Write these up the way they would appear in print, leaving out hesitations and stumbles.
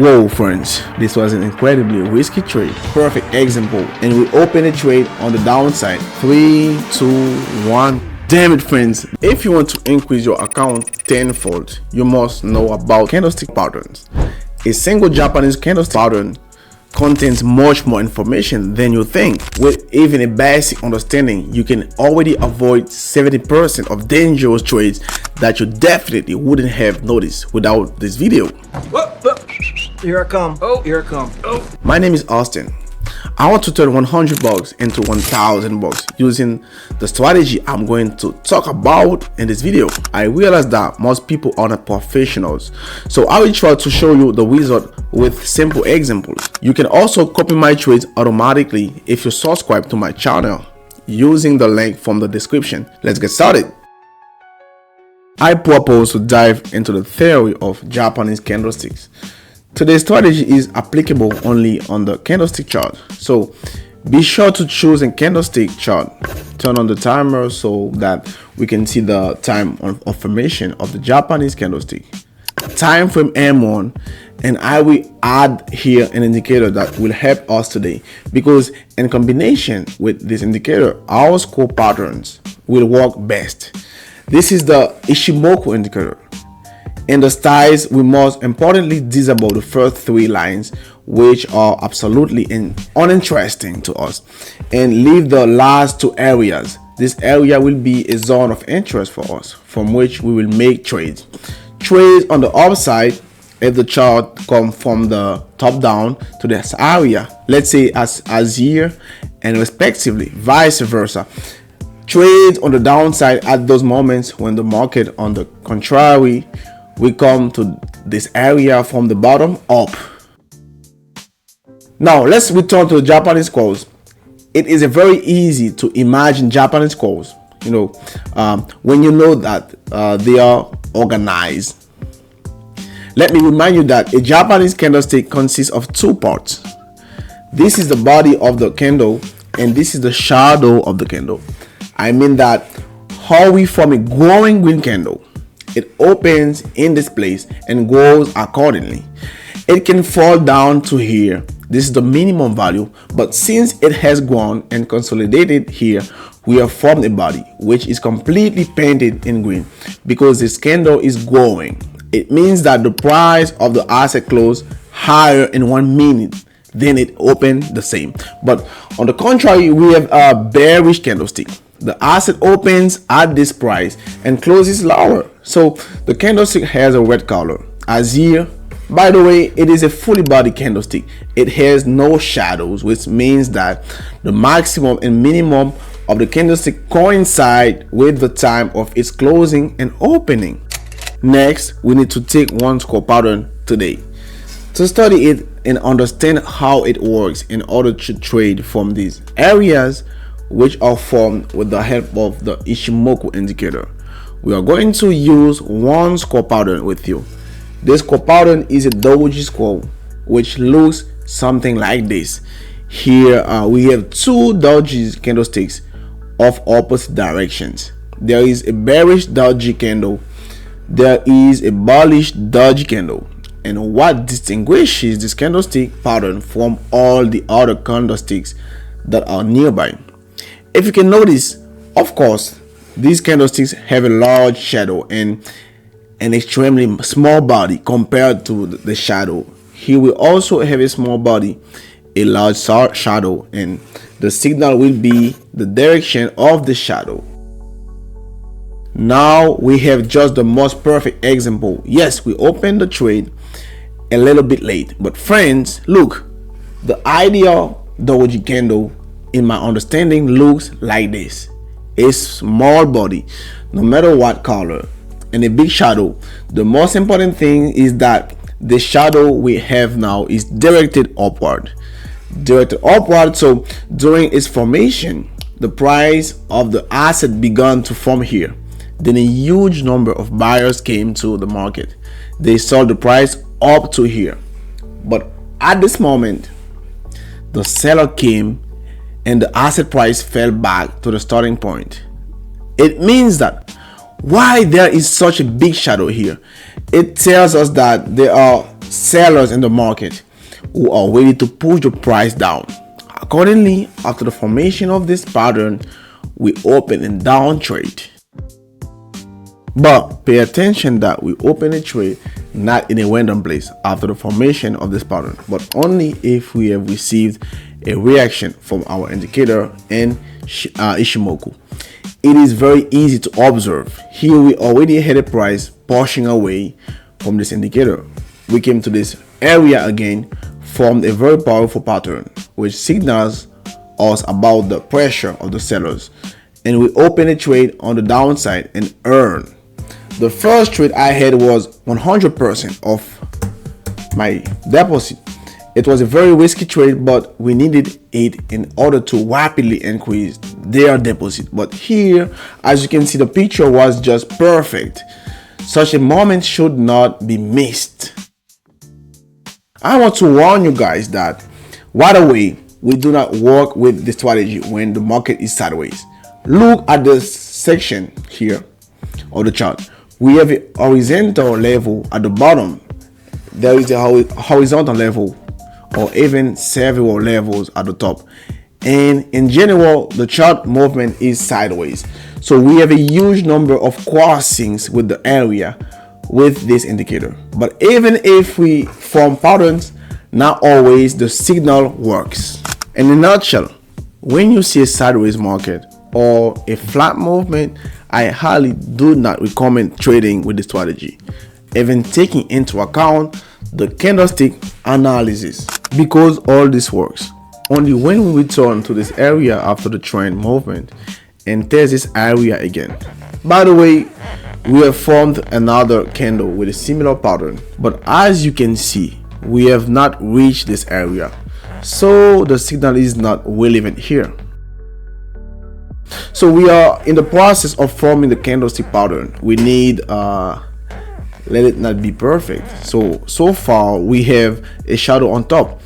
Whoa friends, this was an incredibly risky trade. Perfect example, and we open a trade on the downside. 3, 2, 1. Damn it friends, if you want to increase your account tenfold, you must know about candlestick patterns. A single Japanese candlestick pattern contains much more information than you think. With even a basic understanding, you can already avoid 70% of dangerous trades that you definitely wouldn't have noticed without this video. Here I come. Oh, here I come. Oh. My name is Austin. I want to turn 100 bucks into 1,000 bucks using the strategy I'm going to talk about in this video. I realize that most people are not professionals, so I will try to show you the result with simple examples. You can also copy my trades automatically if you subscribe to my channel using the link from the description. Let's get started. I propose to dive into the theory of Japanese candlesticks. Today's strategy is applicable only on the candlestick chart, so be sure to choose a candlestick chart. Turn on the timer so that we can see the time of formation of the Japanese candlestick. Time frame M1, and I will add here an indicator that will help us today, because in combination with this indicator, our score patterns will work best. This is the Ichimoku indicator. In the styles, we must importantly disable the first 3 lines, which are absolutely uninteresting to us, and leave the last 2 areas. This area will be a zone of interest for us, from which we will make trades. Trades on the upside if the chart comes from the top down to this area, let's say as here, and respectively, vice versa. Trades on the downside at those moments when the market on the contrary we come to this area from the bottom up. Now let's return to the Japanese calls. It is very easy to imagine Japanese calls, when you know that they are organized. Let me remind you that a Japanese candlestick consists of 2 parts. This is the body of the candle, and this is the shadow of the candle. I mean that how we form a growing green candle. It opens in this place and grows accordingly. It can fall down to here. This is the minimum value, but since it has grown and consolidated here, we have formed a body which is completely painted in green because this candle is growing. It means that the price of the asset closed higher in 1 minute than it opened the same. But on the contrary, we have a bearish candlestick. The asset opens at this price and closes lower, so the candlestick has a red color. As here, by the way, it is a fully body candlestick. It has no shadows, which means that the maximum and minimum of the candlestick coincide with the time of its closing and opening. Next, we need to take one score pattern today to study it and understand how it works in order to trade from these areas, which are formed with the help of the Ichimoku indicator. We are going to use one score pattern with you. This score pattern is a doji score, which looks something like this. Here we have 2 doji candlesticks of opposite directions. There is a bearish doji candle. There is a bullish doji candle. And what distinguishes this candlestick pattern from all the other candlesticks that are nearby? If you can notice, of course, these candlesticks have a large shadow and an extremely small body compared to the shadow. Here we also have a small body, a large shadow, and the signal will be the direction of the shadow. Now we have just the most perfect example. Yes, we opened the trade a little bit late, but friends, look, the ideal doji candle in my understanding looks like this. A small body, no matter what color, and a big shadow. The most important thing is that the shadow we have now is directed upward. So during its formation, the price of the asset began to form here. Then a huge number of buyers came to the market. They sold the price up to here, but at this moment the seller came and the asset price fell back to the starting point. It means that why there is such a big shadow here, it tells us that there are sellers in the market who are ready to push the price down. Accordingly, after the formation of this pattern, we open a downtrade. But pay attention that we open a trade not in a random place after the formation of this pattern, but only if we have received a reaction from our indicator in Ichimoku. It is very easy to observe. Here we already had a price pushing away from this indicator. We came to this area again, formed a very powerful pattern which signals us about the pressure of the sellers, and we open a trade on the downside and earn. The first trade I had was 100% of my deposit. It was a very risky trade, but we needed it in order to rapidly increase their deposit. But here, as you can see, the picture was just perfect. Such a moment should not be missed. I want to warn you guys that right away, we do not work with the strategy when the market is sideways. Look at this section here of the chart. We have a horizontal level at the bottom. There is a horizontal level or even several levels at the top. And in general, the chart movement is sideways. So we have a huge number of crossings with the area with this indicator. But even if we form patterns, not always the signal works. In a nutshell, when you see a sideways market or a flat movement, I highly do not recommend trading with this strategy, even taking into account the candlestick analysis. Because all this works only when we return to this area after the trend movement and test this area again. By the way, we have formed another candle with a similar pattern, but as you can see, we have not reached this area, so the signal is not relevant here. So we are in the process of forming the candlestick pattern. We need let it not be perfect. So far we have a shadow on top.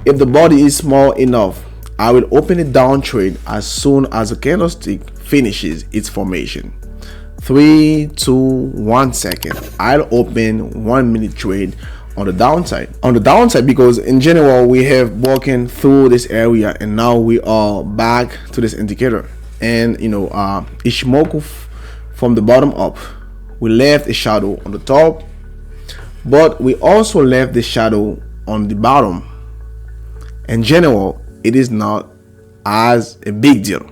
If the body is small enough, I will open a down trade as soon as the candlestick finishes its formation. 3, 2, 1 second. I'll open 1 minute trade on the downside. Because in general we have broken through this area and now we are back to this indicator. And Ichimoku from the bottom up, we left a shadow on the top, but we also left the shadow on the bottom. In general, it is not as a big deal.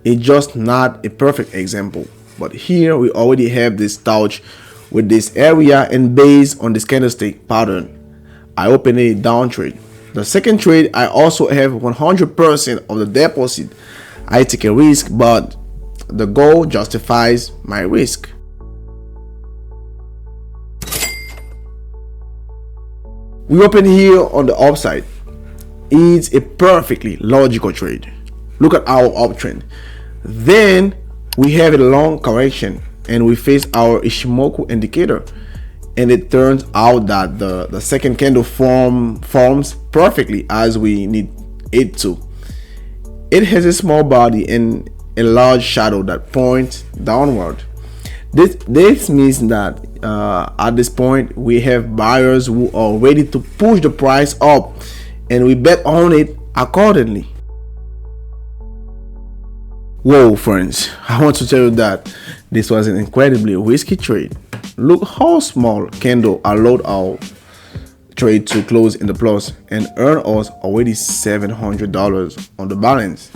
It's just not a perfect example. But here we already have this touch with this area, and based on this candlestick pattern, I open a down trade. The second trade, I also have 100% of the deposit. I take a risk, but the goal justifies my risk. We open here on the upside. It's a perfectly logical trade. Look at our uptrend. Then we have a long correction and we face our Ichimoku indicator, and it turns out that the second candle forms perfectly as we need it to. It has a small body and a large shadow that points downward. This means that at this point we have buyers who are ready to push the price up, and we bet on it accordingly. Whoa, friends, I want to tell you that this was an incredibly risky trade. Look how small candle allowed our trade to close in the plus and earn us already $700 on the balance.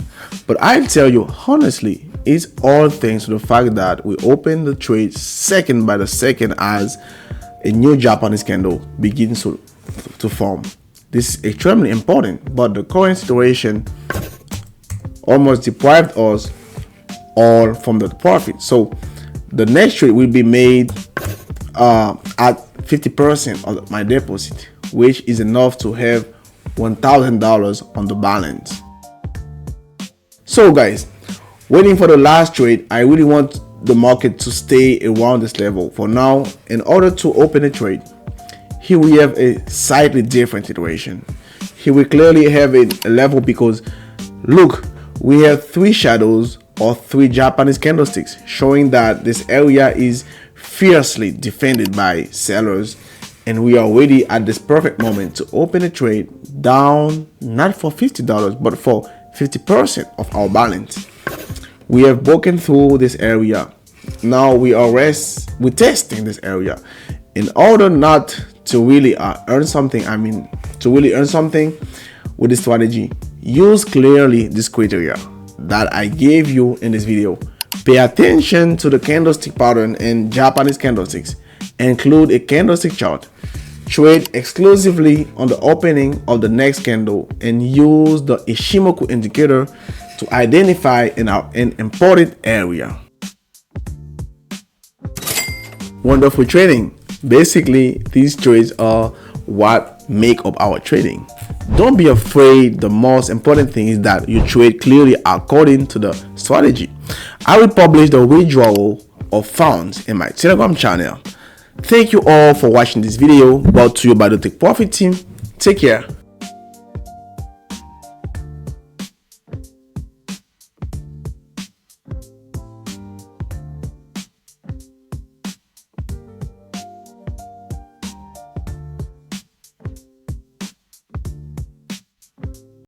But I'll tell you honestly, it's all thanks to the fact that we opened the trade second by the second as a new Japanese candle begins to form. This is extremely important, but the current situation almost deprived us all from the profit. So the next trade will be made at 50% of my deposit, which is enough to have $1,000 on the balance. So guys, waiting for the last trade, I really want the market to stay around this level for now in order to open a trade. Here we have a slightly different situation. Here we clearly have a level because look, we have 3 shadows or 3 Japanese candlesticks showing that this area is fiercely defended by sellers, and we are ready at this perfect moment to open a trade down, not for $50 but for 50% of our balance. We have broken through this area. Now we're testing this area. In order not to really earn something, to really earn something with this strategy, use clearly this criteria that I gave you in this video. Pay attention to the candlestick pattern in Japanese candlesticks. Include a candlestick chart. Trade exclusively on the opening of the next candle and use the Ichimoku indicator to identify an important area. Wonderful trading. Basically, these trades are what make up our trading. Don't be afraid. The most important thing is that you trade clearly according to the strategy. I will publish the withdrawal of funds in my Telegram channel. Thank you all for watching this video brought to you by the Take Profit team. Take care.